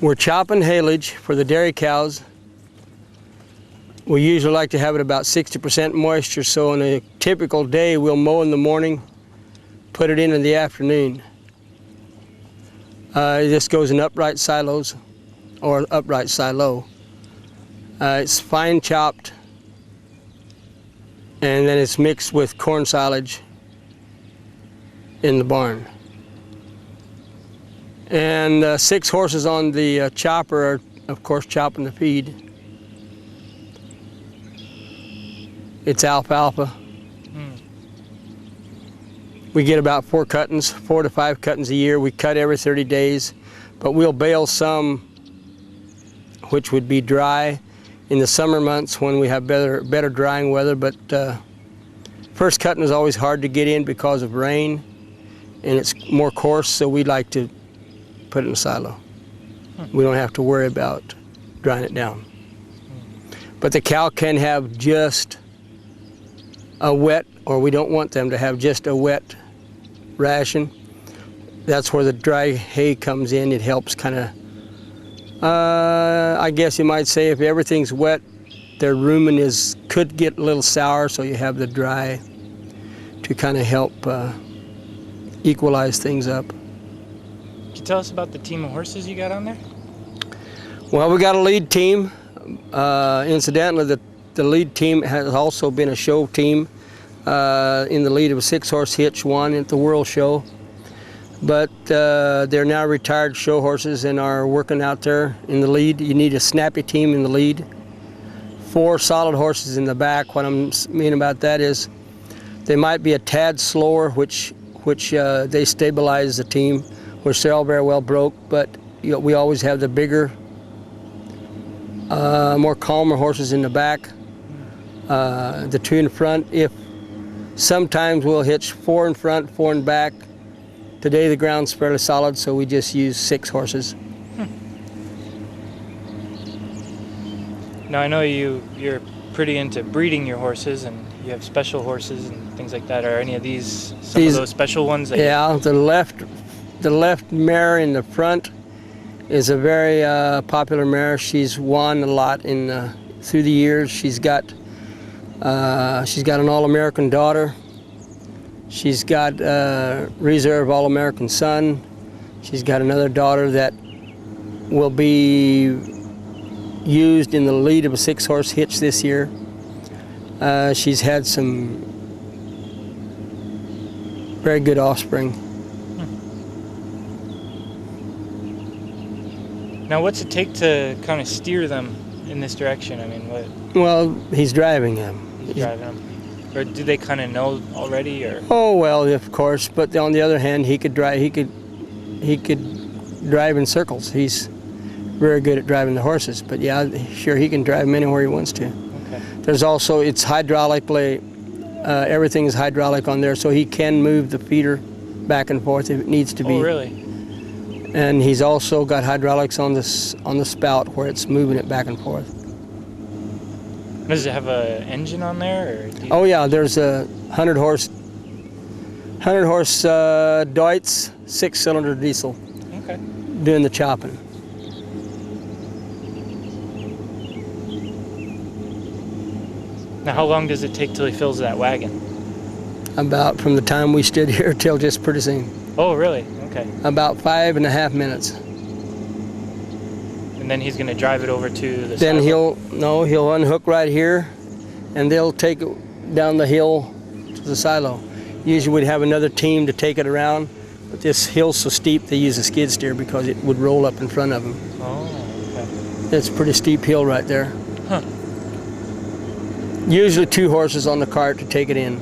We're chopping haylage for the dairy cows. We usually like to have it about 60% moisture, so on a typical day we'll mow in the morning, put it in the afternoon. This goes in upright silos, or upright silo. It's fine chopped, and then it's mixed with corn silage in the barn. And 6 horses on the chopper are, of course, chopping the feed. It's alfalfa. We get about 4 cuttings, 4 to 5 cuttings a year. We cut every 30 days, but we'll bale some, which would be dry in the summer months when we have better drying weather. But first cutting is always hard to get in because of rain, and it's more coarse, so we like to put it in a silo. We don't have to worry about drying it down. But the cow can have just a wet, or we don't want them to have just a wet ration. That's where the dry hay comes in. It helps kind of, I guess you might say, if everything's wet, their rumen could get a little sour, so you have the dry to kind of help equalize things up. Can you tell us about the team of horses you got on there? Well, we got a lead team. Incidentally, the lead team has also been a show team in the lead of a 6-horse hitch, won at the World Show. But they're now retired show horses and are working out there in the lead. You need a snappy team in the lead. 4 solid horses in the back. What I mean about that is they might be a tad slower, which they stabilize the team, which they're all very well broke, but we always have the bigger, more calmer horses in the back. The 2 in front, sometimes we'll hitch 4 in front, 4 in back. Today the ground's fairly solid, so we just use 6 horses. Now I know you're pretty into breeding your horses, and you have special horses and things like that. Are any of these some of those special ones? Yeah, the left mare in the front is a very popular mare. She's won a lot through the years. She's got an All-American daughter. She's got a reserve All-American son. She's got another daughter that will be used in the lead of a 6-horse hitch this year. She's had some very good offspring. Now, what's it take to kind of steer them in this direction? I mean, what? Well, he's driving them. He's driving them. Or do they kind of know already, or? Oh well, of course. But on the other hand, he could drive. He could drive in circles. He's very good at driving the horses. But yeah, sure, he can drive them anywhere he wants to. Okay. There's also, it's hydraulically, everything is hydraulic on there, so he can move the feeder back and forth if it needs to be. Oh, really? And he's also got hydraulics on the spout where it's moving it back and forth. Does it have an engine on there? Or oh yeah, there's a 100-horse Deutz 6-cylinder diesel. Okay. Doing the chopping. Now, how long does it take till he fills that wagon? About from the time we stood here till just pretty soon. Oh, really? Okay. About 5.5 minutes. And then he's going to drive it over to the Then silo? he'll unhook right here, and they'll take it down the hill to the silo. Usually we'd have another team to take it around, but this hill's so steep they use a skid steer because it would roll up in front of them. Oh, okay. It's a pretty steep hill right there. Huh. Usually 2 horses on the cart to take it in.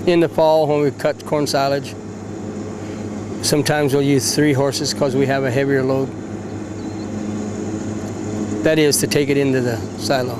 In the fall when we cut corn silage, sometimes we'll use 3 horses because we have a heavier load. That is to take it into the silo.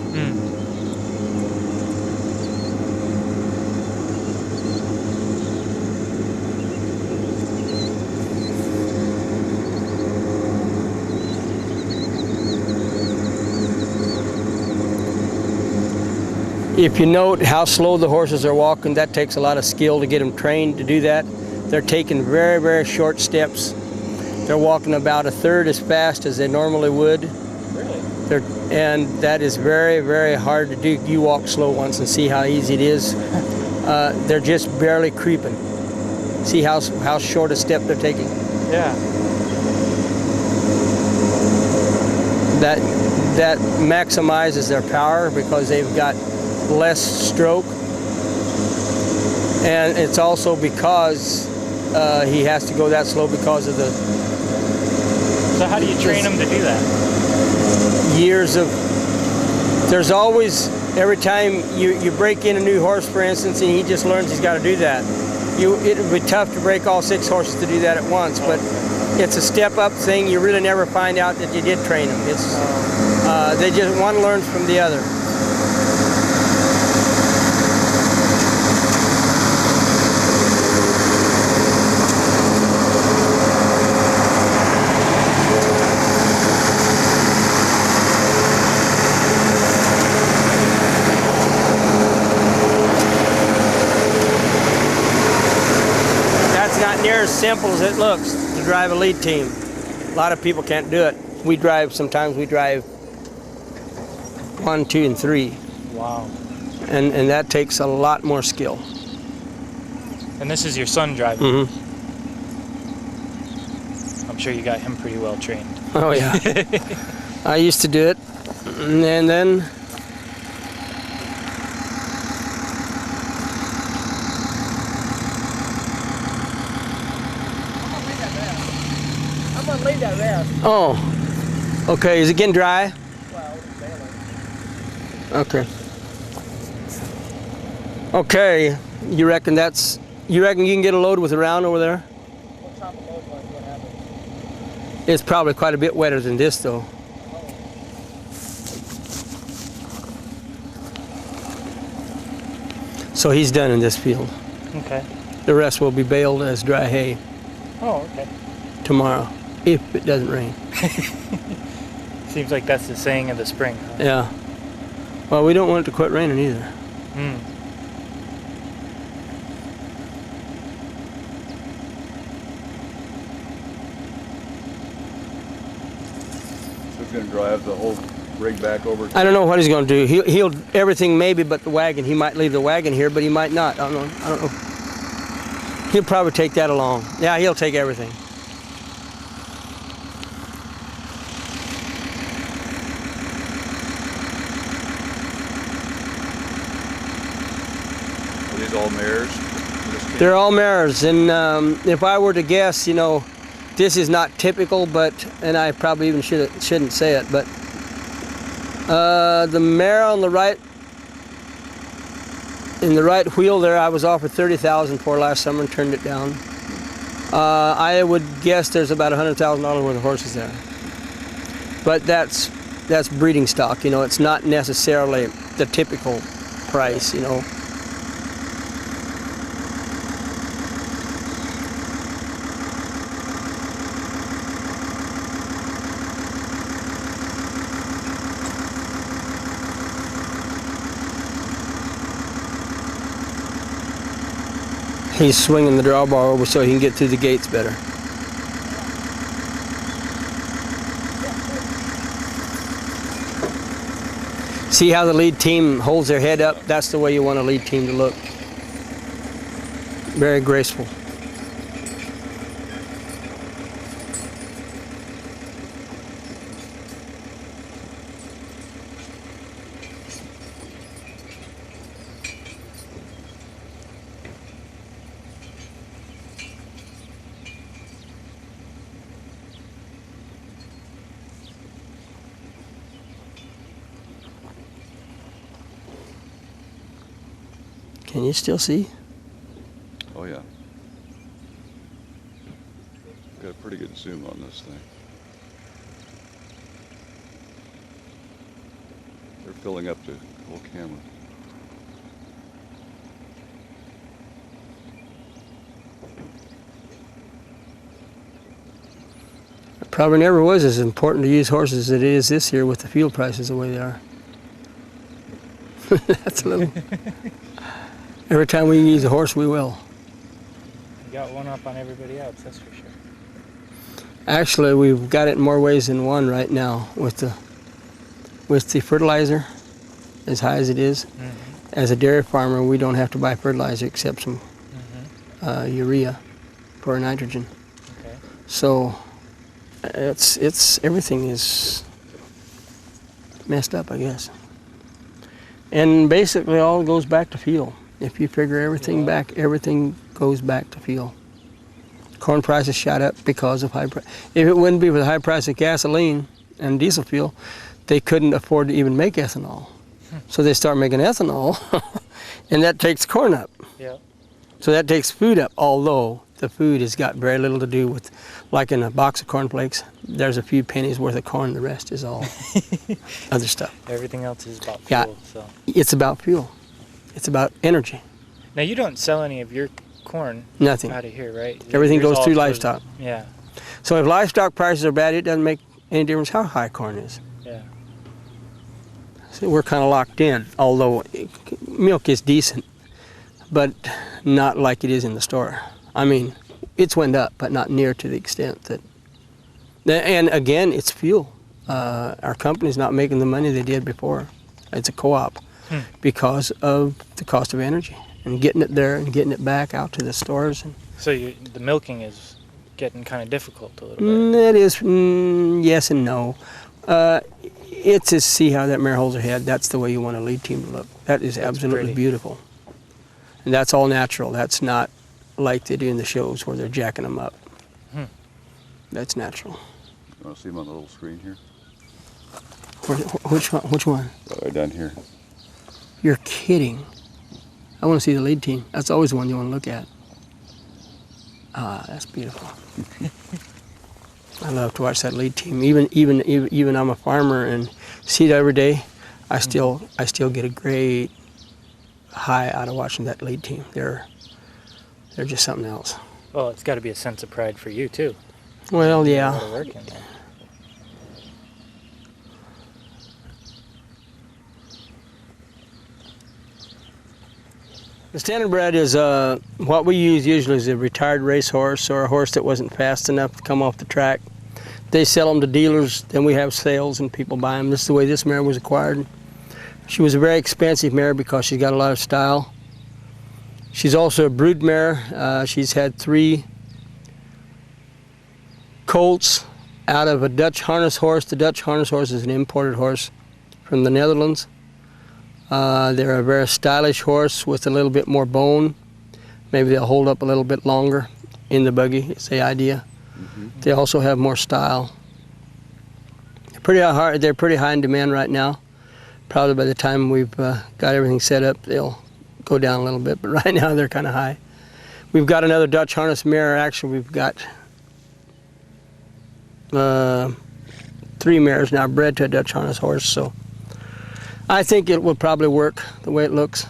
If you note how slow the horses are walking, that takes a lot of skill to get them trained to do that. They're taking very, very short steps. They're walking about a third as fast as they normally would. Really? And that is very, very hard to do. You walk slow once and see how easy it is. They're just barely creeping. See how short a step they're taking? Yeah. That maximizes their power because they've got less stroke. And it's also because he has to go that slow because of the... So how do you train them to do that? Years of... There's always, every time you break in a new horse, for instance, and he just learns he's got to do that. It would be tough to break all 6 horses to do that at once, but it's a step-up thing. You really never find out that you did train them. It's they just, one learns from the other. Near as simple as it looks to drive a lead team. A lot of people can't do it. Sometimes we drive 1, 2, and 3. Wow. And that takes a lot more skill. And this is your son driving? Mm-hmm. I'm sure you got him pretty well trained. Oh yeah. I used to do it, and then Leave that rest. oh, okay. Is it getting dry? Well, barely. Okay. Okay. You reckon you can get a load with a round over there? What type of load was what happened? It's probably quite a bit wetter than this though. So he's done in this field. Okay. The rest will be baled as dry hay Oh, okay. tomorrow, if it doesn't rain. Seems like that's the saying of the spring. Huh? Yeah. Well, we don't want it to quit raining either. Mm. So it's going to drive the whole rig back over? I don't know what he's going to do. He'll everything maybe but the wagon. He might leave the wagon here, but he might not. I don't know. He'll probably take that along. Yeah, he'll take everything. Are these all mares? They're all mares, and if I were to guess, you know, this is not typical, and I probably even shouldn't say it, but the mare on the right, in the right wheel there, I was offered $30,000 for last summer and turned it down. I would guess there's about $100,000 worth of horses there, but that's breeding stock. You know, it's not necessarily the typical price. You know. He's swinging the drawbar over so he can get through the gates better. See how the lead team holds their head up? That's the way you want a lead team to look. Very graceful. Can you still see? Oh yeah. Got a pretty good zoom on this thing. They're filling up the whole camera. It probably never was as important to use horses as it is this year with the fuel prices the way they are. That's a little... Every time we can use a horse, we will. You got one up on everybody else, that's for sure. Actually, we've got it in more ways than one right now with the fertilizer, as high as it is. As a dairy farmer, we don't have to buy fertilizer except some urea for nitrogen. Okay. So it's everything is messed up, I guess. And basically, all goes back to fuel. If you figure everything back, everything goes back to fuel. Corn prices shot up because of high price. If it wouldn't be for the high price of gasoline and diesel fuel, they couldn't afford to even make ethanol. So they start making ethanol, and that takes corn up. Yeah. So that takes food up, although the food has got very little to do with, like in a box of cornflakes, there's a few pennies worth of corn, the rest is all other stuff. Everything else is about Yeah. fuel. So. It's about fuel. It's about energy. Now you don't sell any of your corn Nothing. out of here, right? Everything Yours goes all through goes- livestock. Yeah. So if livestock prices are bad, it doesn't make any difference how high corn is. Yeah. So we're kind of locked in, although milk is decent, but not like it is in the store. I mean, it's went up, but not near to the extent that. And again, it's fuel. Our company's not making the money they did before. It's a co-op because of the cost of energy and getting it there and getting it back out to the stores. And So the milking is getting kind of difficult a little bit. it is yes and no. It's to see how that mare holds her head. That's the way you want a lead team to look. That is absolutely pretty. beautiful. And that's all natural. That's not like they do in the shows where they're jacking them up. That's natural. You want to see them on the little screen here? Which one? Which one? Right down here. You're kidding. I want to see the lead team. That's always the one you want to look at. Ah, that's beautiful. I love to watch that lead team. Even I'm a farmer and see it every day. I still get a great high out of watching that lead team. They're just something else. Well, it's got to be a sense of pride for you too. Well, A lot yeah. of work in there. The standardbred is what we use usually is a retired racehorse or a horse that wasn't fast enough to come off the track. They sell them to dealers, then we have sales and people buy them. This is the way this mare was acquired. She was a very expensive mare because she's got a lot of style. She's also a brood mare. She's had 3 colts out of a Dutch harness horse. The Dutch harness horse is an imported horse from the Netherlands. They're a very stylish horse with a little bit more bone. Maybe they'll hold up a little bit longer in the buggy, is the idea. They also have more style. They're pretty high in demand right now. Probably by the time we've got everything set up, they'll go down a little bit, but right now they're kind of high. We've got another Dutch harness mare. Actually, we've got 3 mares now bred to a Dutch harness horse, so I think it will probably work the way it looks.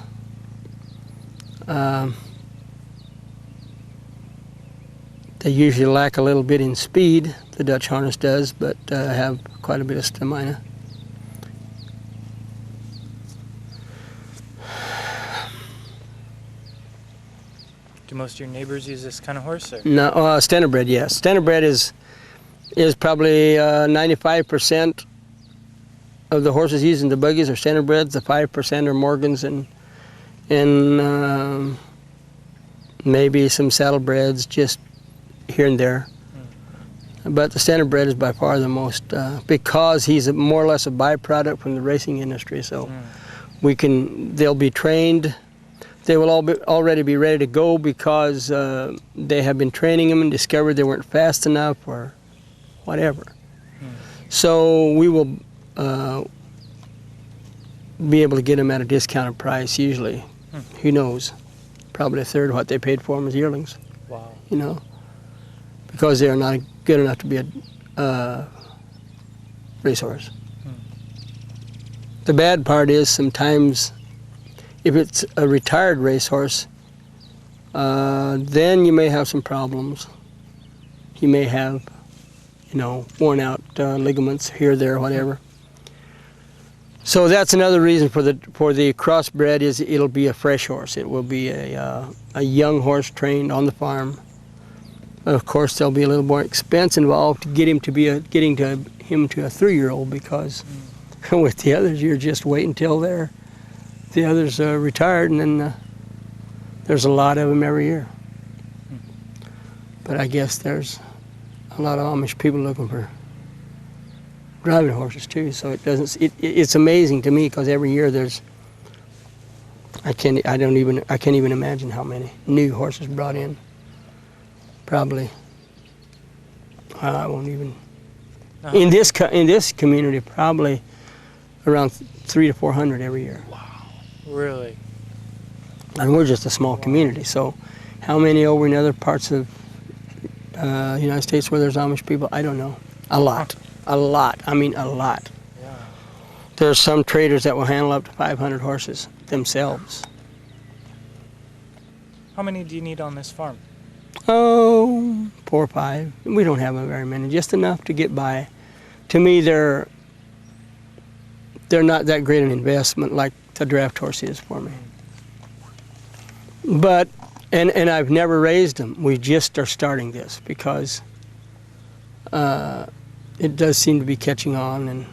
They usually lack a little bit in speed, the Dutch harness does, but have quite a bit of stamina. Do most of your neighbors use this kind of horse? Or? No, standardbred, yes. Standardbred is probably 95% of the horses used in the buggies are standardbreds. The 5% are Morgans and maybe some saddlebreds just here and there. But the standardbred is by far the most because he's more or less a byproduct from the racing industry. So they'll be trained. They will already be ready to go because they have been training them and discovered they weren't fast enough or whatever. So we will be able to get them at a discounted price usually. Who knows? Probably a third of what they paid for them as yearlings. Wow. You know, because they are not good enough to be a racehorse. The bad part is sometimes if it's a retired racehorse, then you may have some problems. You may have, worn out ligaments here, there, whatever. So that's another reason for the crossbred is it'll be a fresh horse. It will be a young horse trained on the farm Of course, there'll be a little more expense involved to get him to be getting to him to a 3-year-old, because with the others, you're just waiting until the others are retired, and then there's a lot of them every year. But I guess there's a lot of Amish people looking for driving horses too. So it's amazing to me, because every year I can't even imagine how many new horses brought in. Probably, I won't even. In this community, probably around 300 to 400 every year. Wow, really? And we're just a small community, so how many over in other parts of the United States where there's Amish people, I don't know. A lot. I mean, a lot. Yeah. There's some traders that will handle up to 500 horses themselves. How many do you need on this farm? Oh, 4 or 5. We don't have very many, just enough to get by. To me, they're not that great an investment like the draft horse is for me. But, and I've never raised them. We just are starting this, because it does seem to be catching on, and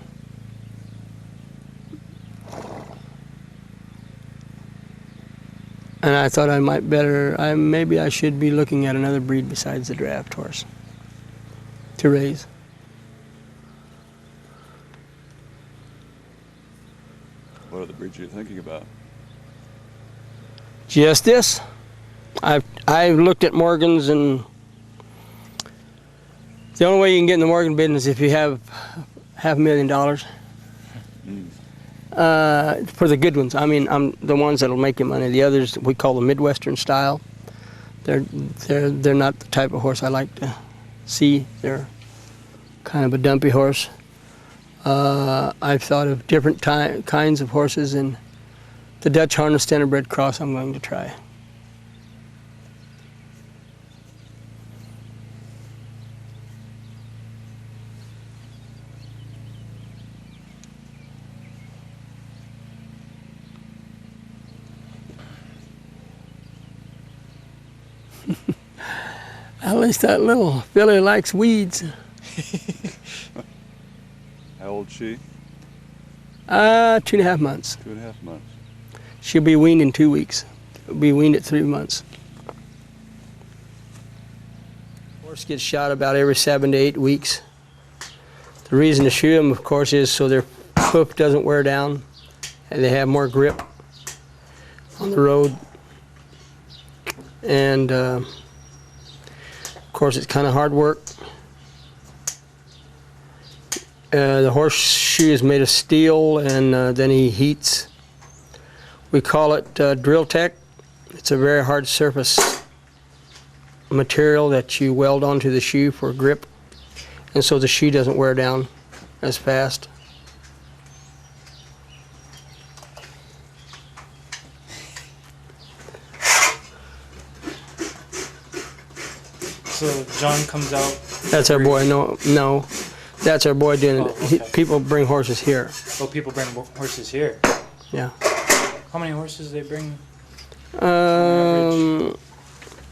I thought maybe I should be looking at another breed besides the draft horse to raise. What other breeds are you thinking about? Just this. I've looked at Morgans, and the only way you can get in the Morgan business is if you have $500,000. For the good ones. I mean, I'm the ones that'll make you money. The others we call the Midwestern style. They're not the type of horse I like to see. They're kind of a dumpy horse. I've thought of different kinds of horses, and the Dutch harness standardbred cross I'm going to try. At least that little filly likes weeds. How old is she? 2.5 months. 2.5 months. She'll be weaned in 2 weeks. She'll be weaned at 3 months. Horse gets shot about every 7 to 8 weeks. The reason to shoot them, of course, is so their hoof doesn't wear down and they have more grip on the road. And of course, it's kind of hard work. The horseshoe is made of steel, and then he heats. We call it drill tech. It's a very hard surface material that you weld onto the shoe for grip, and so the shoe doesn't wear down as fast. So John comes out. That's our boy. No, that's our boy doing it. Okay. People bring horses here. Oh, people bring horses here. Yeah. How many horses they bring?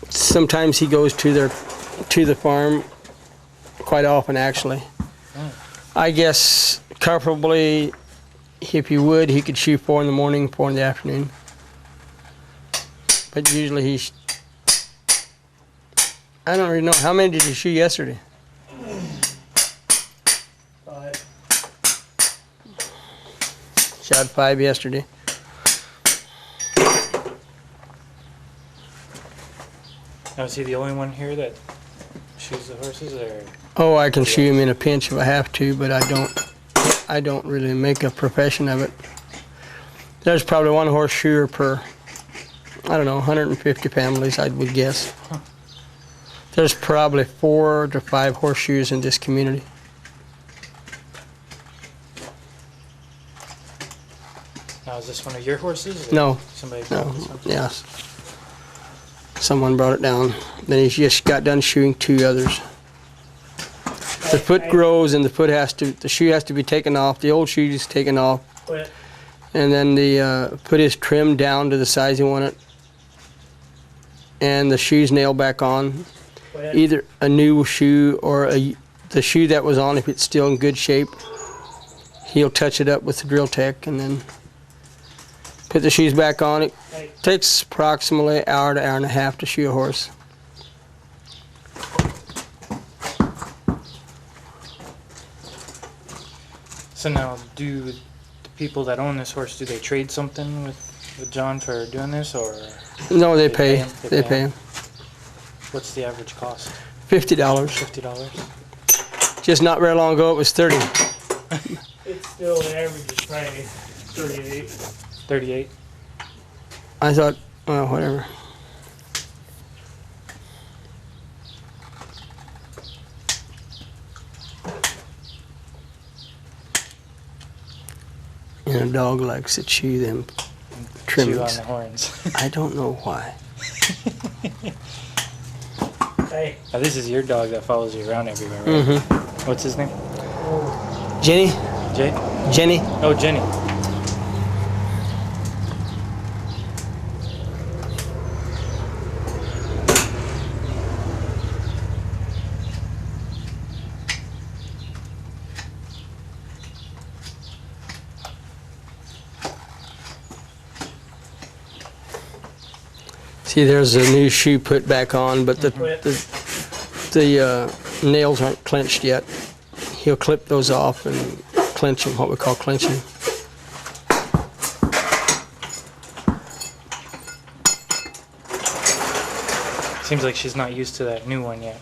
Sometimes he goes to the farm. Quite often, actually. Oh. I guess comfortably, if he would, he could shoot 4 in the morning, 4 in the afternoon. But usually he's. I don't really know. How many did you shoot yesterday? 5. Shot 5 yesterday. Now, is he the only one here that shoots the horses, or? Oh, I can shoot him in a pinch if I have to, but I don't really make a profession of it. There's probably one horseshoer per, I don't know, 150 families, I would guess. Huh. There's probably 4 to 5 horseshoes in this community. Now, is this one of your horses? Or No. Somebody No, brought this one? yes. Someone brought it down. Then he just got done shooting 2 others. The foot grows, and the shoe has to be taken off. The old shoe is taken off, and then the foot is trimmed down to the size you want it, and the shoe's nailed back on. either a new shoe or the shoe that was on, if it's still in good shape. He'll touch it up with the drill tech and then put the shoes back on. It takes approximately an hour to hour and a half to shoe a horse. So now, do the people that own this horse, do they trade something with John for doing this, or? No, they pay. him? They pay him. What's the average cost? $50. $50. Just not very long ago, it was 30. It's still, the average is probably 38. 38. I thought, well, whatever. And a dog likes to chew them Chew on trimmings. the horns. I don't know why. Hey, Now, this is your dog that follows you around everywhere, right? Mm-hmm. What's his name? Jenny? Jay? Jenny? Oh, Jenny. See, there's a new shoe put back on, but the nails aren't clenched yet. He'll clip those off and clench them, what we call clenching. Seems like she's not used to that new one yet.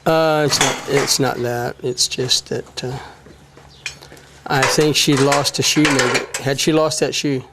It's not that. It's just that I think she lost a shoe maybe. Had she lost that shoe?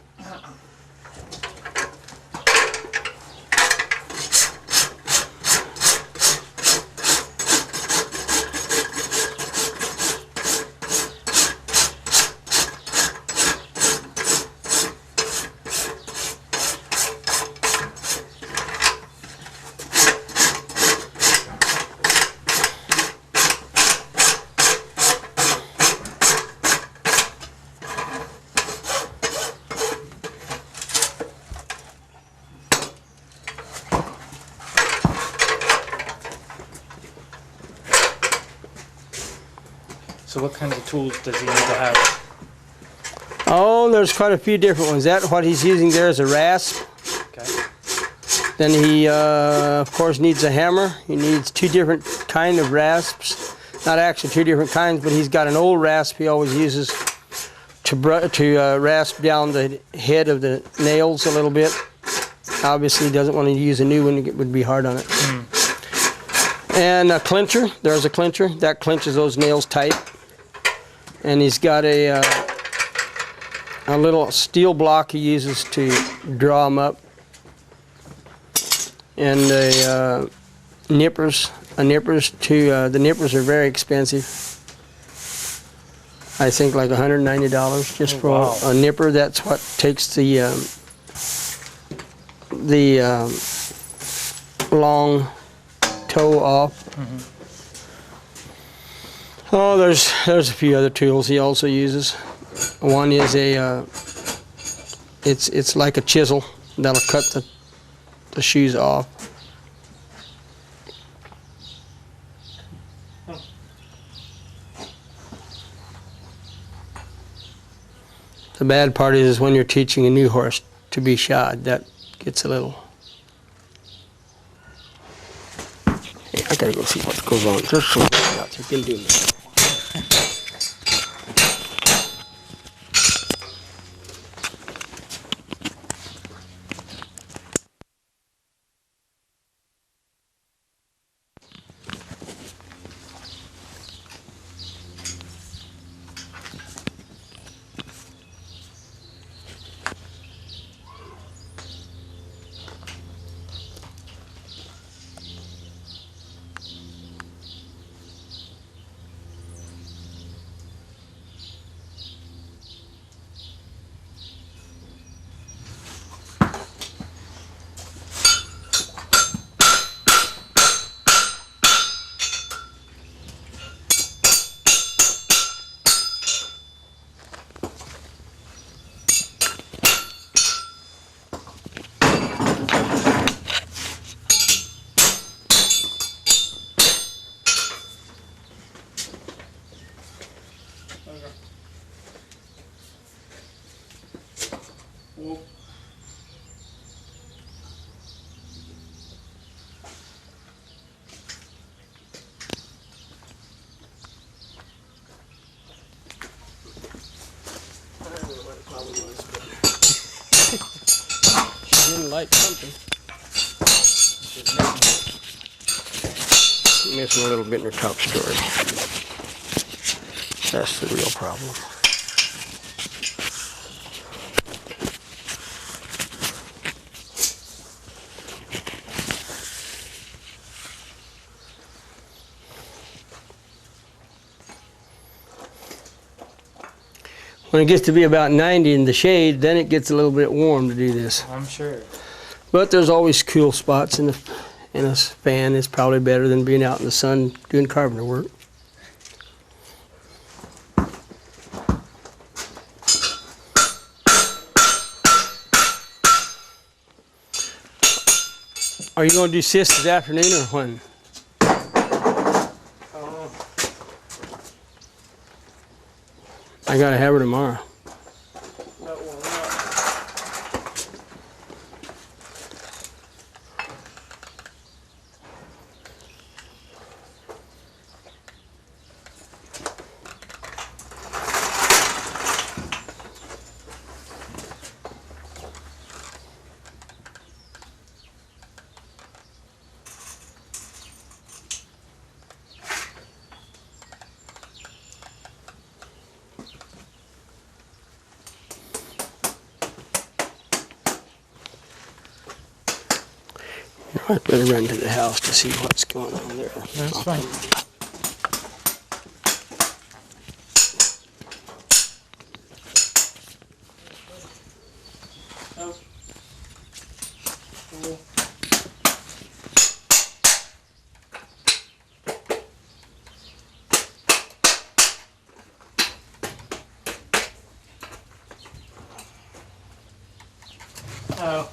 So what kinds of tools does he need to have? Oh, there's quite a few different ones. That what he's using there is a rasp. Okay. Then he, of course, needs a hammer. He needs two different kind of rasps. Not actually two different kinds, but he's got an old rasp he always uses to rasp down the head of the nails a little bit. Obviously, he doesn't want to use a new one. It would be hard on it. And a clincher. There's a clincher. That clinches those nails tight. And he's got a little steel block he uses to draw them up. And nippers. The nippers are very expensive. I think like $190 just for a nipper. That's what takes the long toe off. Oh, there's a few other tools he also uses. One is it's like a chisel that'll cut the shoes off. The bad part is when you're teaching a new horse to be shod, that gets a little. Hey, I gotta go see what goes on. There's something else you can do. working. Missing a little bit in her top story. That's the real problem. When it gets to be about 90 in the shade, then it gets a little bit warm to do this. I'm sure. But there's always cool spots in a fan. It's probably better than being out in the sun doing carpenter work. Are you going to do sis this afternoon or when? I got to have her tomorrow. I better run to the house to see what's going on there. That's fine. Oh.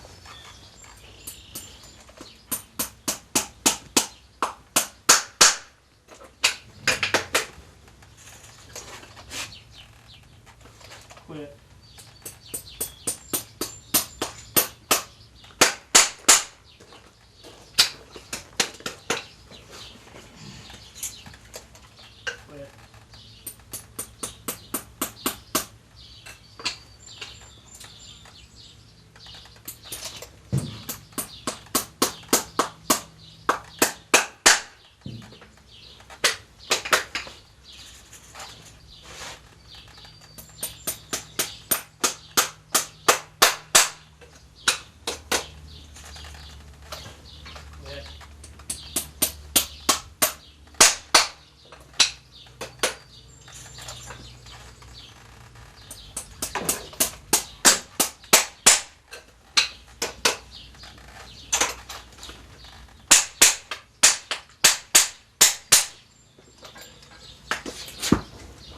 Quit. Quit.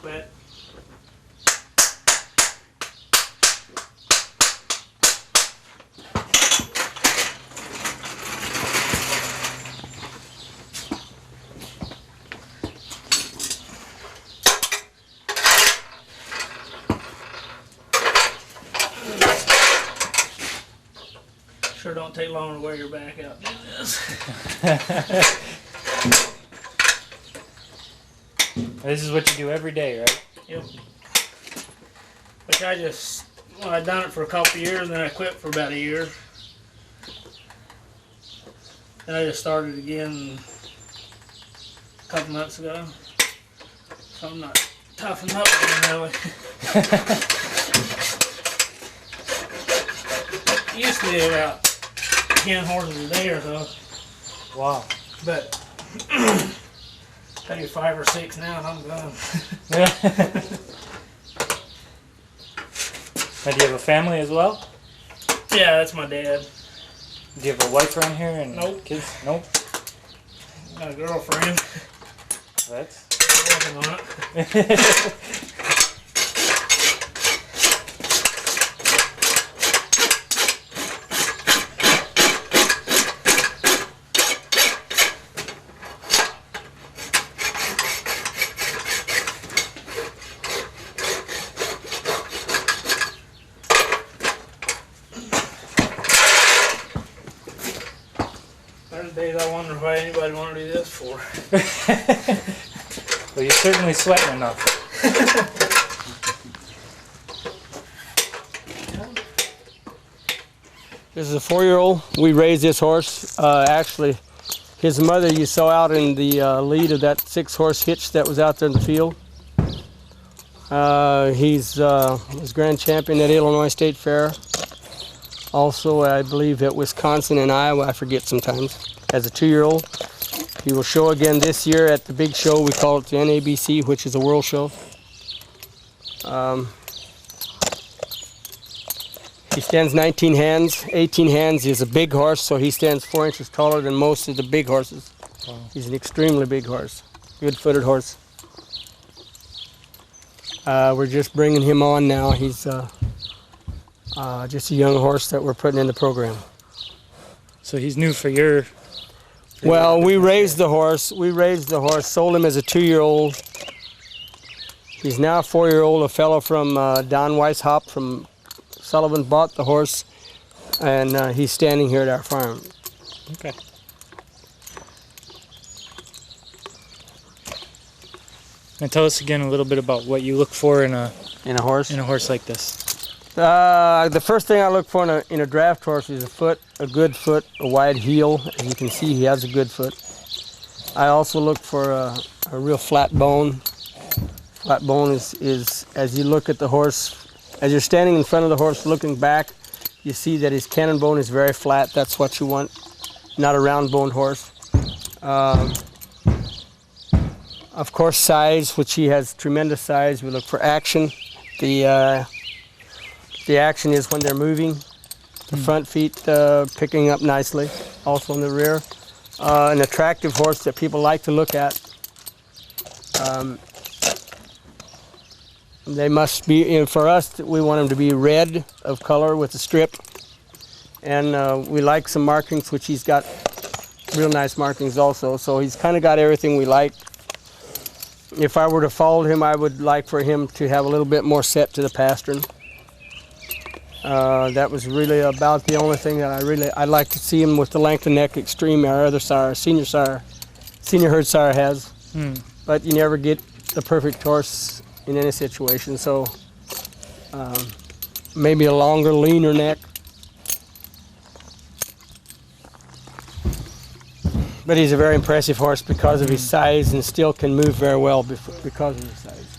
Quit. Sure don't take long to wear your back out doing this. This is what you do every day, right? Yep. Which I done it for a couple of years and then I quit for about a year. Then I just started again a couple months ago. So I'm not toughened up again really. Used to do about 10 horses a day or so. Wow. But I do 5 or 6 now and I'm done. Now, do you have a family as well? Yeah, that's my dad. Do you have a wife around here and Nope. kids? Nope. Got a girlfriend. That's Working on it. There's days I wonder why anybody want to do this for. Well, you're certainly sweating enough. This is a 4-year-old. We raised this horse. Actually, his mother you saw out in the lead of that 6-horse hitch that was out there in the field. He's grand champion at Illinois State Fair. Also, I believe at Wisconsin and Iowa, I forget sometimes, as a 2-year-old. He will show again this year at the big show. We call it the NABC, which is a world show. He stands 19 hands. 18 hands. He's a big horse, so he stands 4 inches taller than most of the big horses. Wow. He's an extremely big horse. Good-footed horse. We're just bringing him on now. He's just a young horse that we're putting in the program. So he's new for your... Well, we raised the horse. Sold him as a 2-year-old. He's now a 4-year-old. A fellow from Don Weishaupt from Sullivan bought the horse, and he's standing here at our farm. Okay. And tell us again a little bit about what you look for in a horse. in a horse like this. The first thing I look for in a draft horse is a good foot, a wide heel. As you can see, he has a good foot. I also look for a real flat bone. Flat bone is as you look at the horse, as you're standing in front of the horse looking back, you see that his cannon bone is very flat. That's what you want, not a round-boned horse. Of course, size, which he has tremendous size. We look for action. The action is when they're moving. The front feet picking up nicely, also in the rear. An attractive horse that people like to look at. They must be, for us, we want them to be red of color with a strip. And we like some markings, which he's got real nice markings also. So he's kind of got everything we like. If I were to foal him, I would like for him to have a little bit more set to the pastern. That was really about the only thing that I'd like to see him with the length of neck extreme our other sire, senior herd sire has. But you never get the perfect horse in any situation, so maybe a longer, leaner neck. But he's a very impressive horse because of his size, and still can move very well because of his size.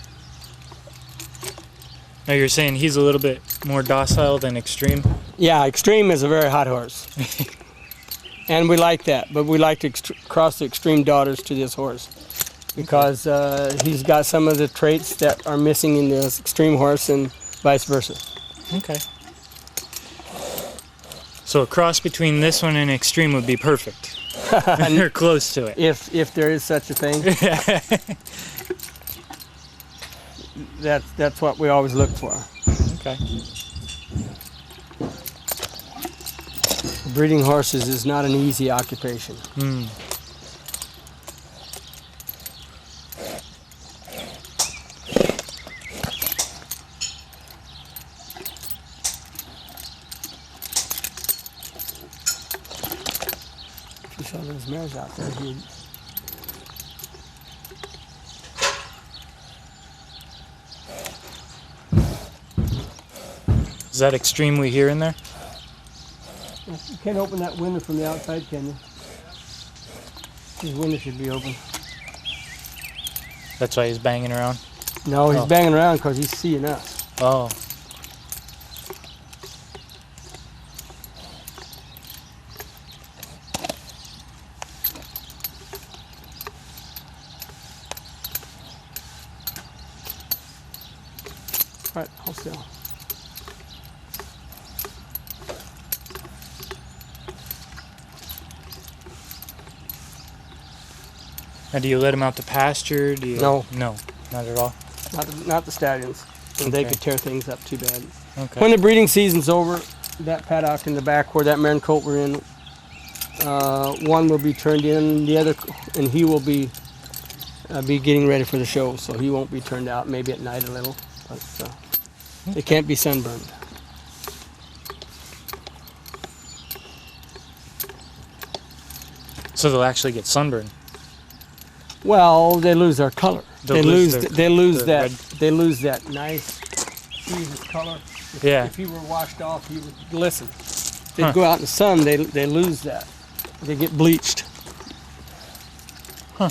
Now you're saying he's a little bit more docile than Extreme? Yeah, Extreme is a very hot horse. And we like that, but we like to cross the Extreme daughters to this horse because he's got some of the traits that are missing in this Extreme horse and vice versa. Okay. So a cross between this one and Extreme would be perfect. And you're close to it. If there is such a thing. That's what we always look for. Okay. Breeding horses is not an easy occupation. If you saw those mares out there, Is that Extreme we hear in there? you can't open that window from the outside, can you? His window should be open. That's why he's banging around? No, he's banging around because he's seeing us. Oh. All right, hold still. Now, do you let him out to pasture? Do you... No. No, not at all? Not the stallions. And they Okay. could tear things up too bad. Okay. When the breeding season's over, that paddock in the back where that mare and colt were in, one will be turned in, the other, and he will be getting ready for the show, so he won't be turned out, maybe at night a little, but it can't be sunburned. So they'll actually get sunburned? Well, they lose their color. They lose red. that nice, Jesus color. Yeah. If he were washed off, he would glisten. they Huh. go out in the sun, they lose that. They get bleached. Huh.